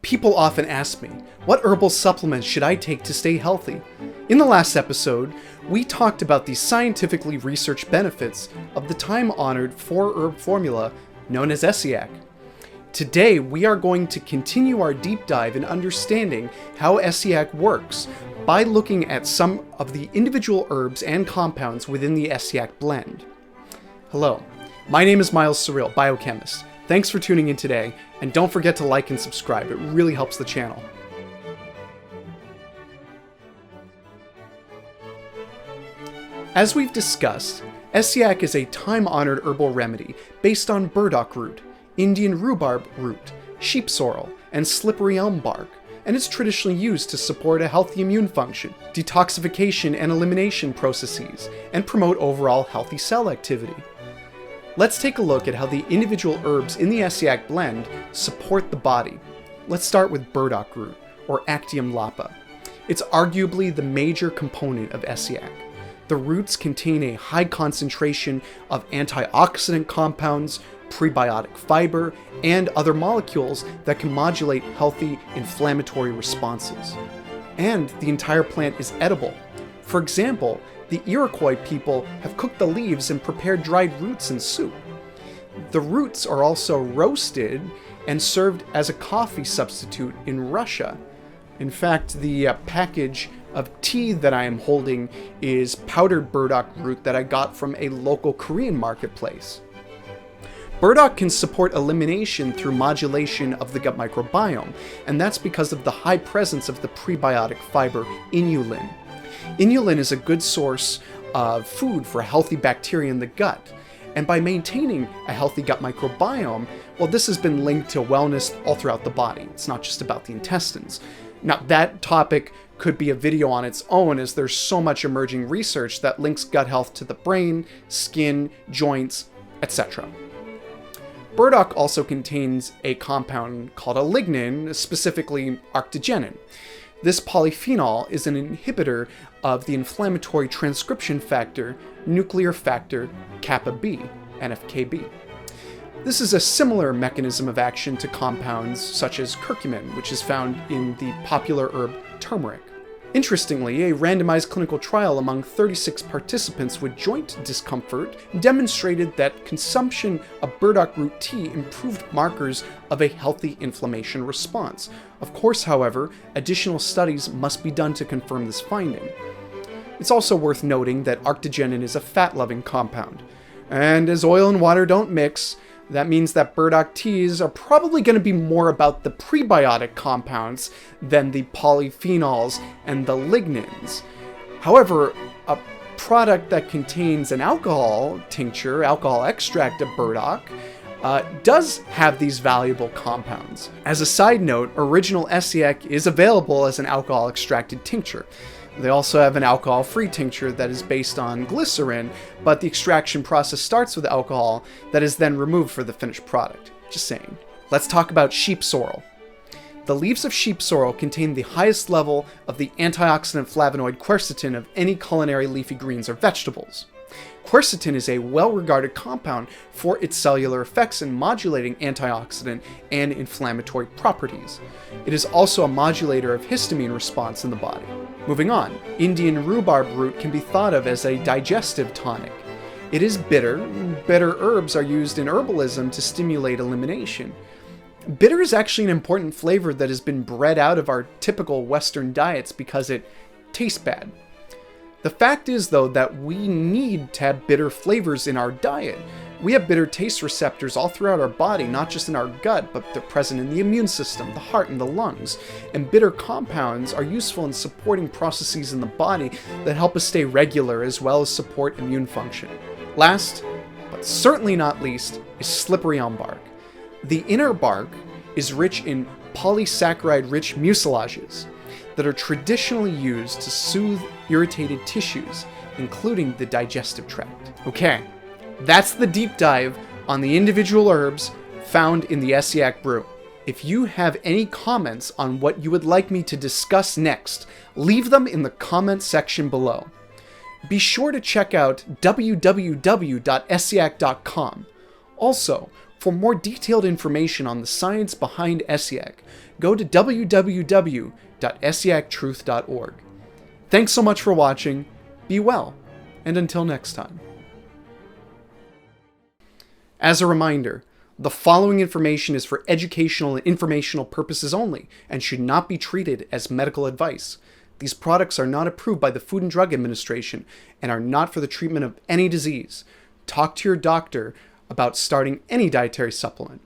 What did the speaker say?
People often ask me, what herbal supplements should I take to stay healthy? In the last episode, we talked about the scientifically researched benefits of the time-honored 4-herb formula known as Essiac. Today, we are going to continue our deep dive in understanding how Essiac works by looking at some of the individual herbs and compounds within the Essiac blend. Hello, my name is Miles Sorrel, biochemist. Thanks for tuning in today, and don't forget to like and subscribe. It really helps the channel. As we've discussed, Essiac is a time-honored herbal remedy based on burdock root, Indian rhubarb root, sheep sorrel, and slippery elm bark, and is traditionally used to support a healthy immune function, detoxification and elimination processes, and promote overall healthy cell activity. Let's take a look at how the individual herbs in the Essiac blend support the body. Let's start with burdock root, or Arctium lappa. It's arguably the major component of Essiac. The roots contain a high concentration of antioxidant compounds, prebiotic fiber, and other molecules that can modulate healthy inflammatory responses. And the entire plant is edible. For example, the Iroquois people have cooked the leaves and prepared dried roots in soup. The roots are also roasted and served as a coffee substitute in Russia. In fact, the package of tea that I am holding is powdered burdock root that I got from a local Korean marketplace. Burdock can support elimination through modulation of the gut microbiome, and that's because of the high presence of the prebiotic fiber inulin. Inulin is a good source of food for healthy bacteria in the gut, and by maintaining a healthy gut microbiome, well, this has been linked to wellness all throughout the body. It's not just about the intestines. Now, that topic could be a video on its own, as there's so much emerging research that links gut health to the brain, skin, joints, etc. Burdock also contains a compound called a lignin, specifically arctigenin. This polyphenol is an inhibitor of the inflammatory transcription factor, nuclear factor kappa B, NFKB. This is a similar mechanism of action to compounds such as curcumin, which is found in the popular herb turmeric. Interestingly, a randomized clinical trial among 36 participants with joint discomfort demonstrated that consumption of burdock root tea improved markers of a healthy inflammation response. Of course, however, additional studies must be done to confirm this finding. It's also worth noting that arctigenin is a fat-loving compound, and as oil and water don't mix, that means that burdock teas are probably going to be more about the prebiotic compounds than the polyphenols and the lignins. However, a product that contains an alcohol tincture, alcohol extract of burdock, does have these valuable compounds. As a side note, original Essiac is available as an alcohol extracted tincture. They also have an alcohol-free tincture that is based on glycerin, but the extraction process starts with alcohol that is then removed for the finished product. Just saying. Let's talk about sheep sorrel. The leaves of sheep sorrel contain the highest level of the antioxidant flavonoid quercetin of any culinary leafy greens or vegetables. Quercetin is a well-regarded compound for its cellular effects in modulating antioxidant and inflammatory properties. It is also a modulator of histamine response in the body. Moving on, Indian rhubarb root can be thought of as a digestive tonic. It is bitter. Bitter herbs are used in herbalism to stimulate elimination. Bitter is actually an important flavor that has been bred out of our typical Western diets because it tastes bad. The fact is, though, that we need to have bitter flavors in our diet. We have bitter taste receptors all throughout our body, not just in our gut, but they're present in the immune system, the heart, and the lungs. And bitter compounds are useful in supporting processes in the body that help us stay regular as well as support immune function. Last, but certainly not least, is slippery elm bark. The inner bark is rich in polysaccharide-rich mucilages that are traditionally used to soothe irritated tissues, including the digestive tract. Okay, that's the deep dive on the individual herbs found in the Essiac brew. If you have any comments on what you would like me to discuss next, leave them in the comment section below. Be sure to check out www.essiac.com. Also, For more detailed information on the science behind Essiac, go to www.essiactruth.org. Thanks so much for watching, be well, and until next time. As a reminder, the following information is for educational and informational purposes only and should not be treated as medical advice. These products are not approved by the Food and Drug Administration and are not for the treatment of any disease. Talk to your doctor about starting any dietary supplement.